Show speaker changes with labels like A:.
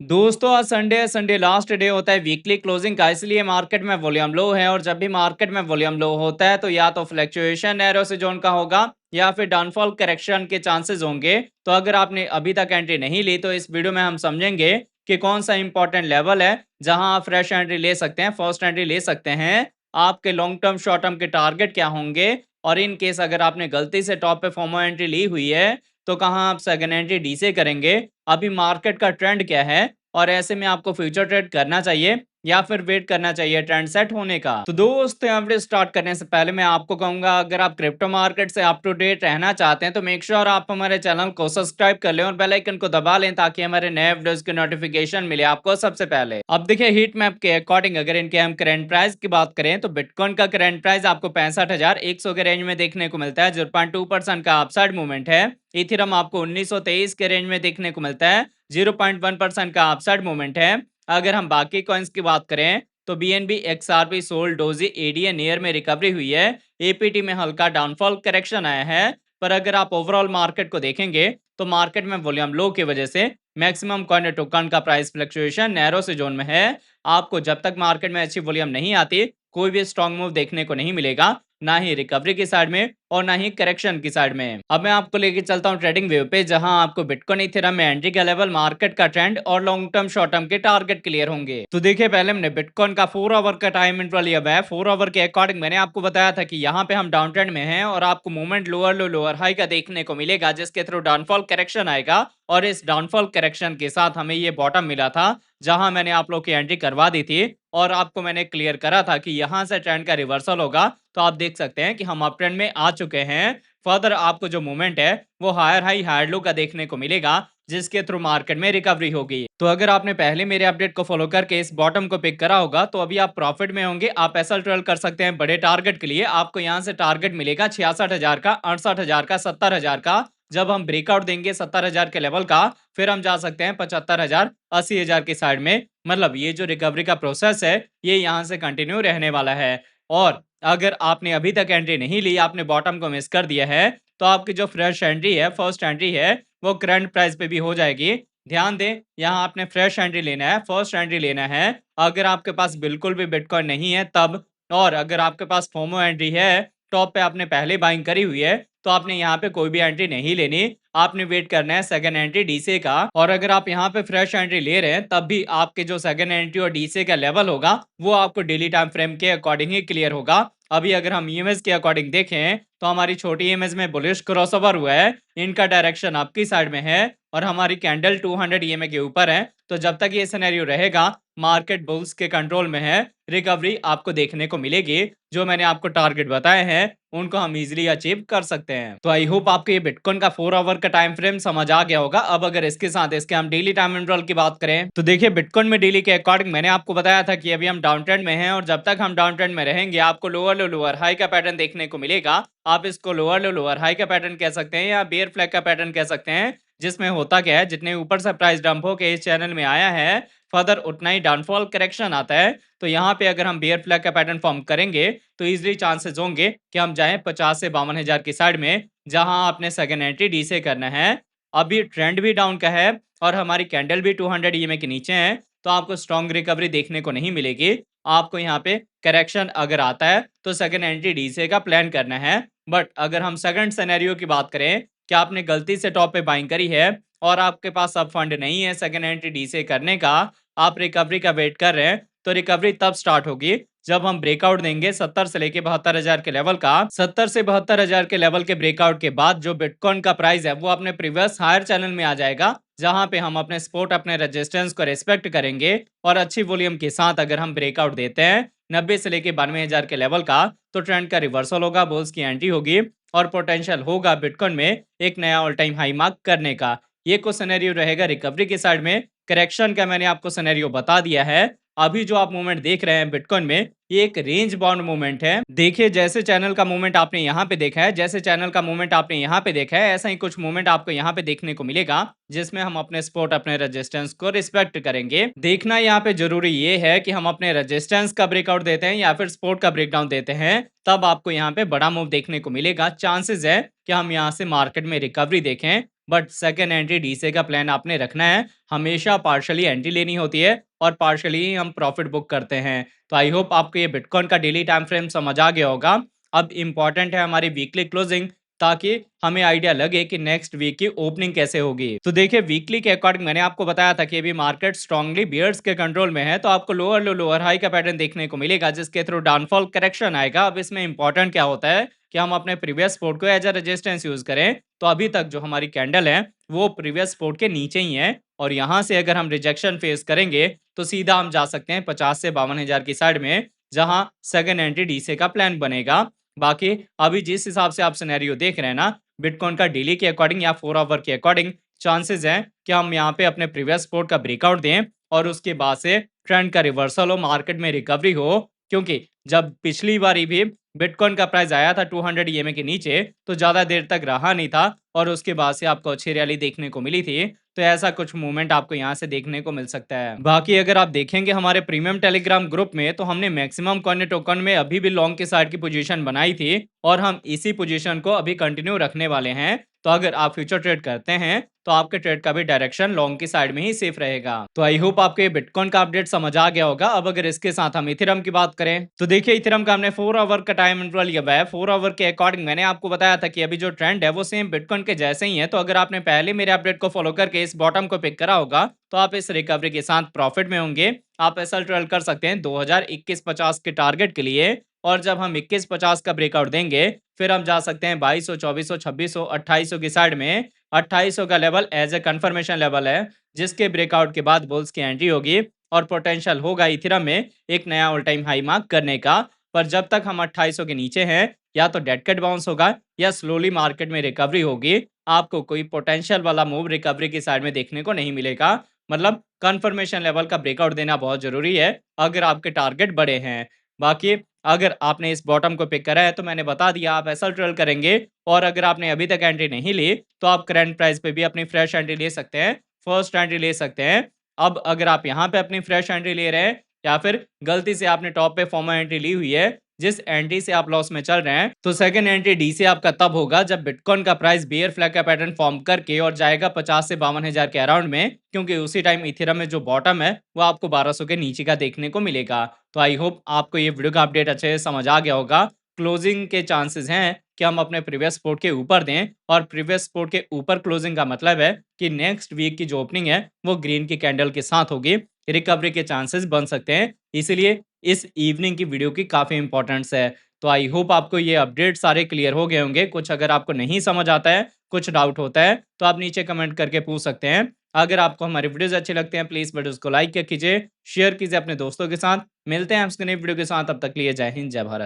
A: दोस्तों आज संडे है। संडे लास्ट डे होता है वीकली क्लोजिंग का, इसलिए मार्केट में वॉल्यूम लो है। और जब भी मार्केट में वॉल्यूम लो होता है तो या तो फ्लक्चुएशन नैरो से जोन का होगा या फिर डाउनफॉल करेक्शन के चांसेस होंगे। तो अगर आपने अभी तक एंट्री नहीं ली तो इस वीडियो में हम समझेंगे कि कौन सा इंपॉर्टेंट लेवल है जहां आप फ्रेश एंट्री ले सकते हैं, फर्स्ट एंट्री ले सकते हैं। आपके लॉन्ग टर्म शॉर्ट टर्म के टारगेट क्या होंगे, और इन केस अगर आपने गलती से टॉप पे फॉर्मो एंट्री ली हुई है तो कहाँ आप सेकंड एंट्री डी से करेंगे। अभी मार्केट का ट्रेंड क्या है, और ऐसे में आपको फ्यूचर ट्रेड करना चाहिए या फिर वेट करना चाहिए ट्रेंड सेट होने का। तो दोस्तों यहाँ पे स्टार्ट करने से पहले मैं आपको कहूंगा, अगर आप क्रिप्टो मार्केट से अप टू डेट रहना चाहते हैं तो मेक श्योर आप हमारे चैनल को सब्सक्राइब कर लें और बेल आइकन को दबा लें ताकि हमारे नए वीडियोस की नोटिफिकेशन मिले आपको सबसे पहले। अब देखिए हीट मैप के अकॉर्डिंग अगर इनके हम करंट प्राइस की बात करें तो बिटकॉइन का करंट प्राइस आपको 65,100 के रेंज में देखने को मिलता है, 0.2% का अपसाइड मूवमेंट है। इथेरियम आपको 1923 के रेंज में देखने को मिलता है, 0.1% का अपसाइड मूवमेंट है। अगर हम बाकी कॉइन्स की बात करें तो बीएनबी, एक्सआरपी, सोल, डोजी, एडीएन एयर में रिकवरी हुई है। एपीटी में हल्का डाउनफॉल करेक्शन आया है। पर अगर आप ओवरऑल मार्केट को देखेंगे तो मार्केट में वॉल्यूम लो की वजह से मैक्सिमम कॉइन टोकन का प्राइस फ्लक्चुएशन नैरो से जोन में है। आपको जब तक मार्केट में अच्छी वॉल्यूम नहीं आती कोई भी स्ट्रॉन्ग मूव देखने को नहीं मिलेगा, ना ही रिकवरी की साइड में और ना ही करेक्शन की साइड में। अब मैं आपको लेके चलता हूँ ट्रेडिंग व्यू पे, जहां आपको बिटकॉइन, इथेरियम में एंट्री का लेवल, मार्केट का ट्रेंड और लॉन्ग टर्म शॉर्ट टर्म के टारगेट क्लियर होंगे। तो देखिए पहले हमने बिटकॉइन का 4 आवर का टाइम इंटरवल लिया है। 4 आवर के अकॉर्डिंग मैंने आपको बताया था कि यहाँ पे हम डाउन ट्रेंड में हैं और आपको मूवमेंट लोअर लो लोअर हाई का देखने को मिलेगा, जिसके थ्रू डाउनफॉल करेक्शन आएगा। और इस डाउनफॉल करेक्शन के साथ हमें ये बॉटम मिला था जहां मैंने आप लोग की एंट्री करवा दी थी और आपको मैंने क्लियर करा था कि यहां से ट्रेंड का रिवर्सल होगा। तो आप देख सकते हैं कि हम अप ट्रेंड में आ चुके हैं। फर्दर आपको जो मूवमेंट है वो हायर हाई हायर लो का देखने को मिलेगा, जिसके थ्रू मार्केट में रिकवरी होगी। तो अगर आपने पहले मेरे अपडेट को फॉलो करके इस बॉटम को पिक करा होगा तो अभी आप प्रॉफिट में होंगे। आप एसएल ट्रेल कर सकते हैं बड़े टारगेट के लिए। आपको यहाँ से टारगेट मिलेगा 66,000 का, 68,000 का, 70,000 का। जब हम ब्रेकआउट देंगे 70,000 के लेवल का फिर हम जा सकते हैं 75,000, 80,000 की साइड में। मतलब ये जो रिकवरी का प्रोसेस है ये यहाँ से कंटिन्यू रहने वाला है। और अगर आपने अभी तक एंट्री नहीं ली, आपने बॉटम को मिस कर दिया है, तो आपकी जो फ्रेश एंट्री है, फर्स्ट एंट्री है, वो करंट प्राइस पे भी हो जाएगी। ध्यान दें, यहाँ आपने फ्रेश एंट्री लेना है, फर्स्ट एंट्री लेना है। अगर आपके पास बिल्कुल भी बिटकॉइन नहीं है तब, और अगर आपके पास फोमो एंट्री है, टॉप पे आपने पहले बाइंग करी हुई है, तो आपने यहाँ पे कोई भी एंट्री नहीं लेनी। आपने वेट करना है सेकंड एंट्री डीसी का। और अगर आप यहाँ पे फ्रेश एंट्री ले रहे हैं तब भी आपके जो सेकंड एंट्री और डीसी का लेवल होगा वो आपको डेली टाइम फ्रेम के अकॉर्डिंग ही क्लियर होगा। अभी अगर हम ईएमएस के अकॉर्डिंग देखें तो हमारी छोटी ईएमएस में बुलिश क्रॉसओवर हुआ है, इनका डायरेक्शन आपकी साइड में है और हमारी कैंडल 200 ईएमए के ऊपर है। तो जब तक ये सिनेरियो रहेगा मार्केट बुल्स के कंट्रोल में है, रिकवरी आपको देखने को मिलेगी। जो मैंने आपको टारगेट बताए हैं उनको हम इजीली अचीव कर सकते हैं। तो आई होप आपको ये बिटकॉइन का 4 आवर का टाइम फ्रेम समझ आ गया होगा। अब अगर इसके साथ इसके हम डेली टाइम इंटरवल की बात करें तो देखिए बिटकॉइन में डेली के अकॉर्डिंग मैंने आपको बताया था कि अभी हम डाउन ट्रेंड में हैं और जब तक हम डाउन ट्रेंड में रहेंगे आपको लोअर लो लोअर हाई का पैटर्न देखने को मिलेगा। आप इसको लोअर लो लोअर हाई का पैटर्न कह सकते हैं या बेयर फ्लैग का पैटर्न कह सकते हैं। जिसमें होता क्या है, जितने ऊपर से प्राइस डंप होके इस चैनल में आया है फर्दर उतना ही डाउनफॉल करेक्शन आता है। तो यहाँ पे अगर हम बेयर फ्लैग का पैटर्न फॉर्म करेंगे तो इजिली चांसेस होंगे कि हम जाएं 50 से 52,000 की साइड में, जहां आपने सेकंड एंट्री डी से करना है। अभी ट्रेंड भी डाउन का है और हमारी कैंडल भी 200 ईएमए के नीचे है, तो आपको स्ट्रॉन्ग रिकवरी देखने को नहीं मिलेगी। आपको यहाँ पे करेक्शन अगर आता है तो सेकंड एंट्री डी से का प्लान करना है। बट अगर हम सेकंड सिनेरियो की बात करें कि आपने गलती से टॉप पे बाइंग करी है और आपके पास सब फंड नहीं है सेकंड एंट्री डी से करने का, आप रिकवरी का वेट कर रहे हैं, तो रिकवरी तब स्टार्ट होगी जब हम ब्रेकआउट देंगे 70 से लेके 72,000 के लेवल का। 70 से 72,000 के लेवल के ब्रेकआउट के बाद जो बिटकॉइन का प्राइस है वो अपने प्रीवियस हायर चैनल में आ जाएगा, जहां पे हम अपने सपोर्ट, अपने रेजिस्टेंस को रिस्पेक्ट करेंगे। और अच्छी वॉल्यूम के साथ अगर हम ब्रेकआउट देते हैं 90 से लेके 92,000 के लेवल का, तो ट्रेंड का रिवर्सल होगा, बुल्स की एंट्री होगी और पोटेंशियल होगा बिटकॉइन में एक नया ऑल टाइम हाई मार्क करने का। ये कुछ सिनेरियो रहेगा रिकवरी की साइड में। करेक्शन का मैंने आपको सिनेरियो बता दिया है। अभी जो आप मूवमेंट देख रहे हैं बिटकॉइन में, ये एक रेंज बाउंड मूवमेंट है। देखिए जैसे चैनल का मूवमेंट आपने यहाँ पे देखा है, जैसे चैनल का मूवमेंट आपने यहाँ पे देखा है, ऐसा ही कुछ मूवमेंट आपको यहाँ पे देखने को मिलेगा, जिसमें हम अपने सपोर्ट, अपने रेजिस्टेंस को रिस्पेक्ट करेंगे। देखना यहाँ पे जरूरी ये है कि हम अपने रेजिस्टेंस का ब्रेकआउट देते हैं या फिर सपोर्ट का ब्रेकडाउन देते हैं, तब आपको यहाँ पे बड़ा मूव देखने को मिलेगा। चांसेस है कि हम यहाँ से मार्केट में रिकवरी देखें, बट सेकेंड एंट्री डीसे का प्लान आपने रखना है। हमेशा पार्शली एंट्री लेनी होती है और पार्शली ही हम प्रॉफिट बुक करते हैं। तो आई होप आपको ये बिटकॉइन का डेली टाइम फ्रेम समझ आ गया होगा। अब इम्पॉर्टेंट है हमारी वीकली क्लोजिंग, ताकि हमें आइडिया लगे कि नेक्स्ट वीक की ओपनिंग कैसे होगी। तो देखिए वीकली के अकॉर्डिंग मैंने आपको बताया था कि अभी मार्केट स्ट्रांगली बियर्स के कंट्रोल में है, तो आपको लोअर लो लोअर हाई का पैटर्न देखने को मिलेगा, जिसके थ्रू डाउनफॉल करेक्शन आएगा। अब इसमें इंपॉर्टेंट क्या होता है कि हम अपने प्रीवियस सपोर्ट को एज अ रेजिस्टेंस यूज करें। तो अभी तक जो हमारी कैंडल है वो प्रीवियस सपोर्ट के नीचे ही है, और यहाँ से अगर हम रिजेक्शन फेस करेंगे तो सीधा हम जा सकते हैं 50 से 52,000 की साइड में, जहां सेकंड एंट्री डीसे का प्लान बनेगा। बाकी अभी जिस हिसाब से आप सिनेरियो देख रहे हैं ना, बिटकॉइन का डेली के अकॉर्डिंग या 4 आवर के अकॉर्डिंग चांसेस हैं कि हम यहाँ पे अपने प्रीवियस सपोर्ट का ब्रेकआउट दें और उसके बाद से ट्रेंड का रिवर्सल हो, मार्केट में रिकवरी हो। क्योंकि जब पिछली बारी भी बिटकॉइन का प्राइस आया था 200 ईएमए के नीचे, तो ज्यादा देर तक रहा नहीं था और उसके बाद से आपको अच्छी रैली देखने को मिली थी। तो ऐसा कुछ मूवमेंट आपको यहाँ से देखने को मिल सकता है। बाकी अगर आप देखेंगे हमारे प्रीमियम टेलीग्राम ग्रुप में, तो हमने मैक्सिमम कॉइन टोकन में अभी भी लॉन्ग के साइड की पोजीशन बनाई थी और हम इसी पोजीशन को अभी कंटिन्यू रखने वाले हैं। तो अगर आप फ्यूचर ट्रेड करते हैं तो आपके ट्रेड का भी डायरेक्शन लॉन्ग की साइड में ही सेफ रहेगा। तो आई होप आपको ये बिटकॉइन का अपडेट समझ आ गया होगा। अब अगर इसके साथ हम इथेरियम की बात करें, तो देखिए इथेरियम का हमने 4 आवर का टाइम इंटरवल लिया हुआ है। 4 आवर के अकॉर्डिंग मैंने आपको बताया था कि अभी जो ट्रेंड है वो सेम बिटकॉइन के जैसे ही है। तो अगर आपने पहले मेरे अपडेट को फॉलो करके इस बॉटम को पिक करा होगा, तो आप इस रिकवरी के साथ प्रॉफिट में होंगे। आप ऐसा ट्रेड कर सकते हैं 2021-50 के टारगेट के लिए, और जब हम 21-50 का ब्रेकआउट देंगे, फिर हम जा सकते हैं 2200, 2400, 2600, 2800 की साइड में। 2800 का level as a confirmation level है, जिसके ब्रेकआउट के बाद बुल्स की एंट्री होगी और पोटेंशियल होगा इथेरियम में एक नया ऑल टाइम हाई मार्क करने का। पर जब तक हम 2800 के नीचे हैं, या तो डेड कैट बाउंस होगा या स्लोली मार्केट में रिकवरी होगी। आपको कोई पोटेंशियल वाला मूव रिकवरी की साइड में देखने को नहीं मिलेगा। मतलब कंफर्मेशन लेवल का ब्रेकआउट देना बहुत जरूरी है अगर आपके टारगेट बड़े हैं। बाकी अगर आपने इस बॉटम को पिक करा है, तो मैंने बता दिया आप ऐसा ट्रेड करेंगे। और अगर आपने अभी तक एंट्री नहीं ली, तो आप करंट प्राइस पे भी अपनी फ्रेश एंट्री ले सकते हैं, फर्स्ट एंट्री ले सकते हैं। अब अगर आप यहाँ पे अपनी फ्रेश एंट्री ले रहे हैं, या फिर गलती से आपने टॉप पे फॉर्मल एंट्री ली हुई है, जिस एंट्री से आप लॉस में चल रहे हैं, तो सेकंड एंट्री डी से आपका तब होगा जब बिटकॉइन का प्राइस बियर फ्लैग का पैटर्न फॉर्म करके और जाएगा 50 से 52,000 के अराउंड में। क्योंकि उसी टाइम इथेरियम में जो बॉटम है वो आपको 1200 के नीचे का देखने को मिलेगा। तो आई होप आपको ये वीडियो का अपडेट अच्छे से समझ आ गया होगा। क्लोजिंग के चांसेस हैं कि हम अपने प्रीवियस सपोर्ट के ऊपर दें, और प्रीवियस सपोर्ट के ऊपर क्लोजिंग का मतलब है कि नेक्स्ट वीक की जो ओपनिंग है वो ग्रीन की कैंडल के साथ होगी। रिकवरी के चांसेस बन सकते हैं, इसलिए इस इवनिंग की वीडियो की काफी इंपॉर्टेंस है। तो आई होप आपको ये अपडेट सारे क्लियर हो गए होंगे। कुछ अगर आपको नहीं समझ आता है, कुछ डाउट होता है, तो आप नीचे कमेंट करके पूछ सकते हैं। अगर आपको हमारे वीडियोस अच्छे लगते हैं, प्लीज वीडियोस को लाइक कीजिए, शेयर कीजिए अपने दोस्तों के साथ। मिलते हैं आपसे नई वीडियो के साथ, तब तक के लिए जय हिंद, जय भारत।